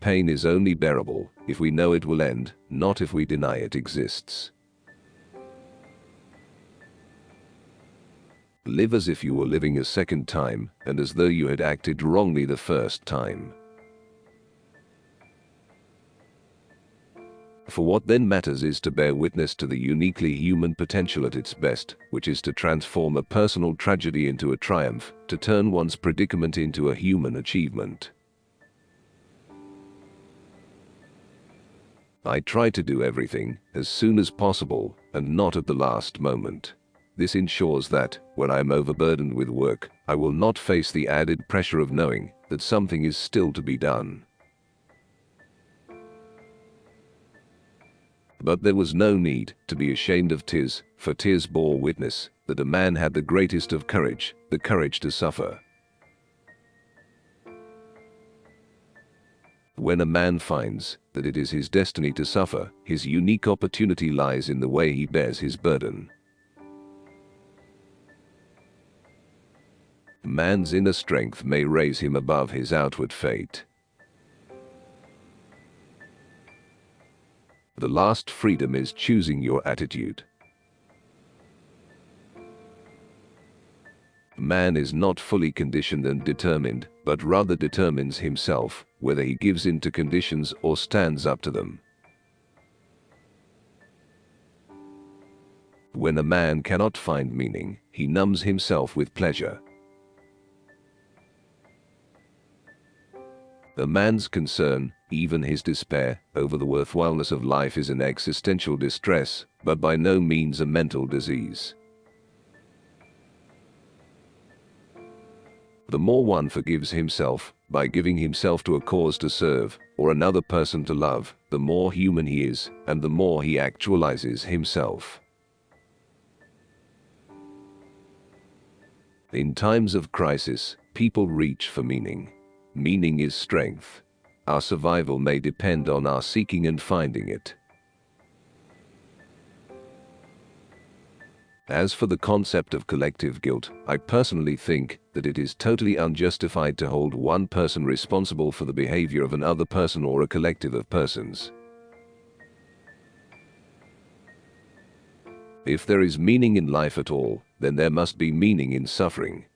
Pain is only bearable if we know it will end, not if we deny it exists. Live as if you were living a second time, and as though you had acted wrongly the first time. For what then matters is to bear witness to the uniquely human potential at its best, which is to transform a personal tragedy into a triumph, to turn one's predicament into a human achievement. I try to do everything as soon as possible, and not at the last moment. This ensures that, when I am overburdened with work, I will not face the added pressure of knowing that something is still to be done. But there was no need to be ashamed of tears, for tears bore witness that a man had the greatest of courage, the courage to suffer. When a man finds that it is his destiny to suffer, his unique opportunity lies in the way he bears his burden. Man's inner strength may raise him above his outward fate. The last freedom is choosing your attitude. Man is not fully conditioned and determined, but rather determines himself whether he gives in to conditions or stands up to them. When a man cannot find meaning, he numbs himself with pleasure. A man's concern, even his despair, over the worthwhileness of life is an existential distress, but by no means a mental disease. The more one forgives himself, by giving himself to a cause to serve, or another person to love, the more human he is, and the more he actualizes himself. In times of crisis, people reach for meaning. Meaning is strength. Our survival may depend on our seeking and finding it. As for the concept of collective guilt, I personally think that it is totally unjustified to hold one person responsible for the behavior of another person or a collective of persons. If there is meaning in life at all, then there must be meaning in suffering.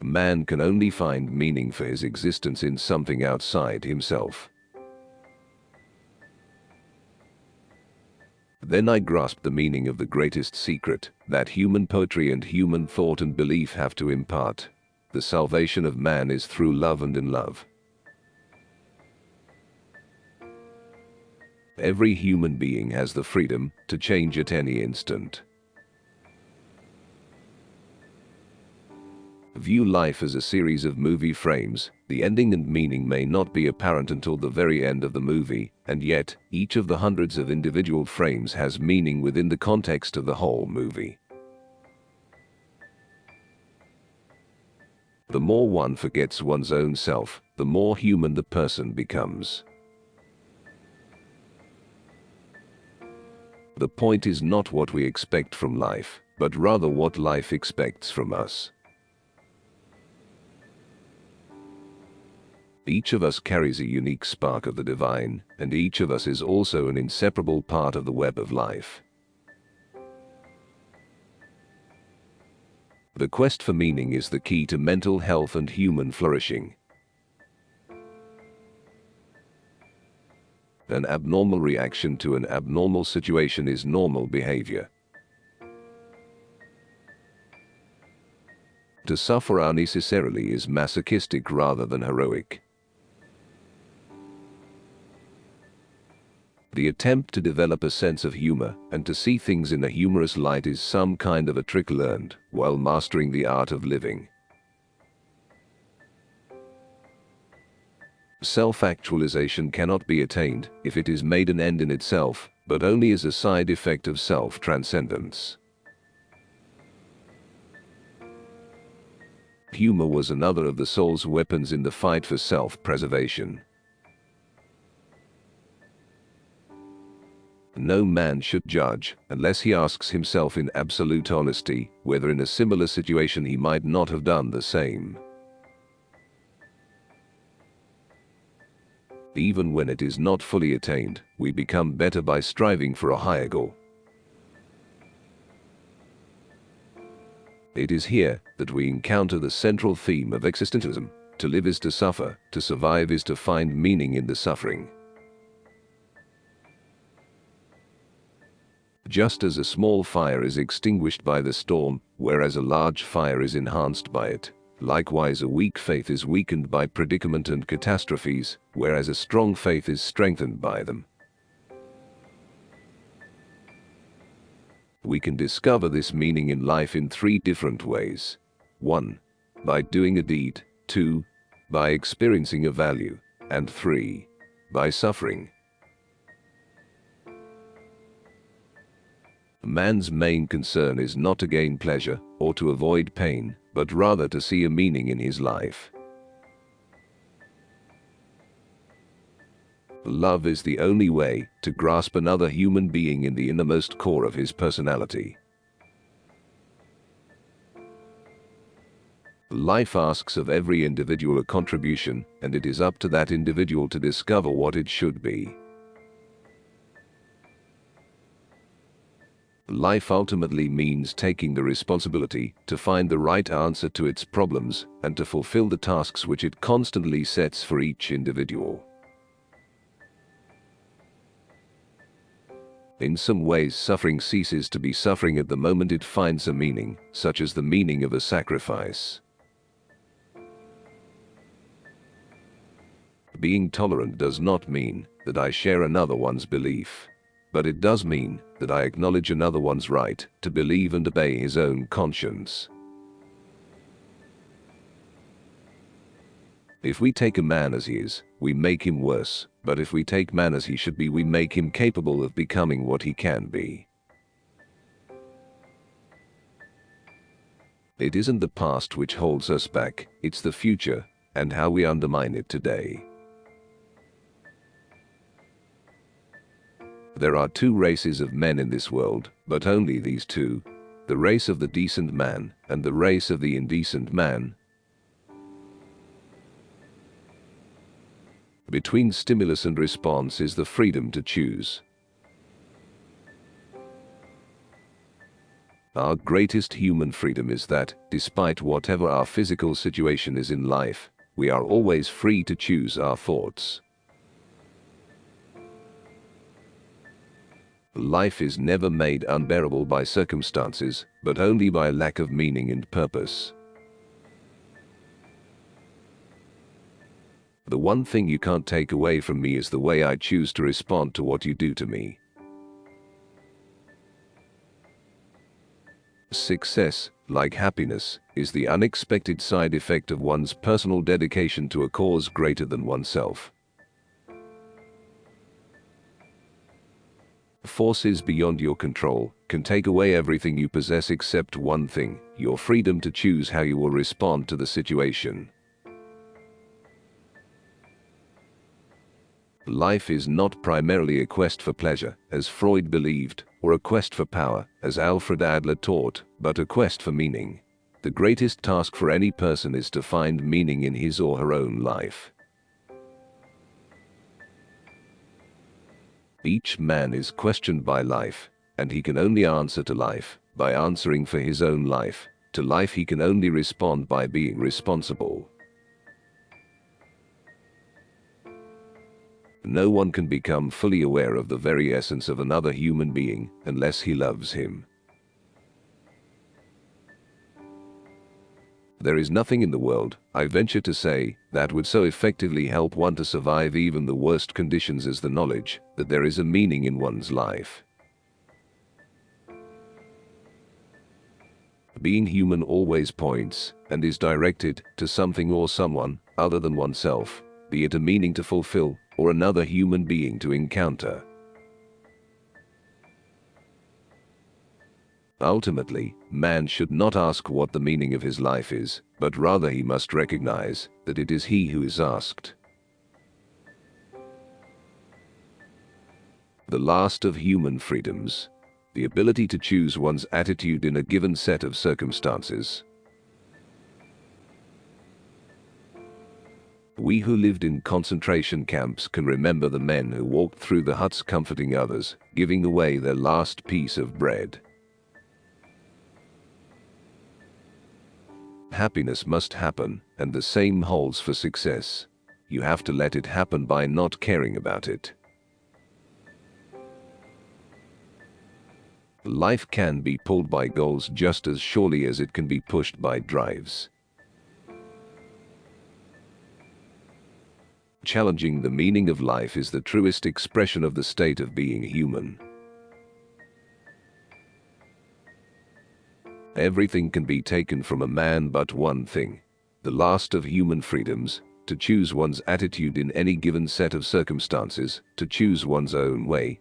Man can only find meaning for his existence in something outside himself. Then I grasped the meaning of the greatest secret that human poetry and human thought and belief have to impart. The salvation of man is through love and in love. Every human being has the freedom to change at any instant. View life as a series of movie frames. The ending and meaning may not be apparent until the very end of the movie, and yet, each of the hundreds of individual frames has meaning within the context of the whole movie. The more one forgets one's own self, the more human the person becomes. The point is not what we expect from life, but rather what life expects from us. Each of us carries a unique spark of the divine, and each of us is also an inseparable part of the web of life. The quest for meaning is the key to mental health and human flourishing. An abnormal reaction to an abnormal situation is normal behavior. To suffer unnecessarily is masochistic rather than heroic. The attempt to develop a sense of humor and to see things in a humorous light is some kind of a trick learned while mastering the art of living. Self-actualization cannot be attained if it is made an end in itself, but only as a side effect of self-transcendence. Humor was another of the soul's weapons in the fight for self-preservation. No man should judge, unless he asks himself in absolute honesty, whether in a similar situation he might not have done the same. Even when it is not fully attained, we become better by striving for a higher goal. It is here that we encounter the central theme of existentialism. To live is to suffer, to survive is to find meaning in the suffering. Just as a small fire is extinguished by the storm, whereas a large fire is enhanced by it, likewise a weak faith is weakened by predicament and catastrophes, whereas a strong faith is strengthened by them. We can discover this meaning in life in 3 different ways. 1. By doing a deed. 2. By experiencing a value. And 3. By suffering. Man's main concern is not to gain pleasure or to avoid pain, but rather to see a meaning in his life. Love is the only way to grasp another human being in the innermost core of his personality. Life asks of every individual a contribution, and it is up to that individual to discover what it should be. Life ultimately means taking the responsibility to find the right answer to its problems and to fulfill the tasks which it constantly sets for each individual. In some ways, suffering ceases to be suffering at the moment it finds a meaning, such as the meaning of a sacrifice. Being tolerant does not mean that I share another one's belief, but it does mean that I acknowledge another one's right to believe and obey his own conscience. If we take a man as he is, we make him worse, but if we take man as he should be, we make him capable of becoming what he can be. It isn't the past which holds us back, it's the future, and how we undermine it today. There are 2 races of men in this world, but only these 2, the race of the decent man and the race of the indecent man. Between stimulus and response is the freedom to choose. Our greatest human freedom is that, despite whatever our physical situation is in life, we are always free to choose our thoughts. Life is never made unbearable by circumstances, but only by lack of meaning and purpose. The one thing you can't take away from me is the way I choose to respond to what you do to me. Success, like happiness, is the unexpected side effect of one's personal dedication to a cause greater than oneself. Forces beyond your control can take away everything you possess except one thing: your freedom to choose how you will respond to the situation. Life is not primarily a quest for pleasure, as Freud believed, or a quest for power, as Alfred Adler taught, but a quest for meaning. The greatest task for any person is to find meaning in his or her own life. Each man is questioned by life, and he can only answer to life by answering for his own life. To life he can only respond by being responsible. No one can become fully aware of the very essence of another human being unless he loves him. There is nothing in the world, I venture to say, that would so effectively help one to survive even the worst conditions as the knowledge that there is a meaning in one's life. Being human always points and is directed to something or someone other than oneself, be it a meaning to fulfill or another human being to encounter. Ultimately, man should not ask what the meaning of his life is, but rather he must recognize that it is he who is asked. The last of human freedoms, the ability to choose one's attitude in a given set of circumstances. We who lived in concentration camps can remember the men who walked through the huts comforting others, giving away their last piece of bread. Happiness must happen, and the same holds for success. You have to let it happen by not caring about it. Life can be pulled by goals just as surely as it can be pushed by drives. Challenging the meaning of life is the truest expression of the state of being human. Everything can be taken from a man but one thing, the last of human freedoms, to choose one's attitude in any given set of circumstances, to choose one's own way,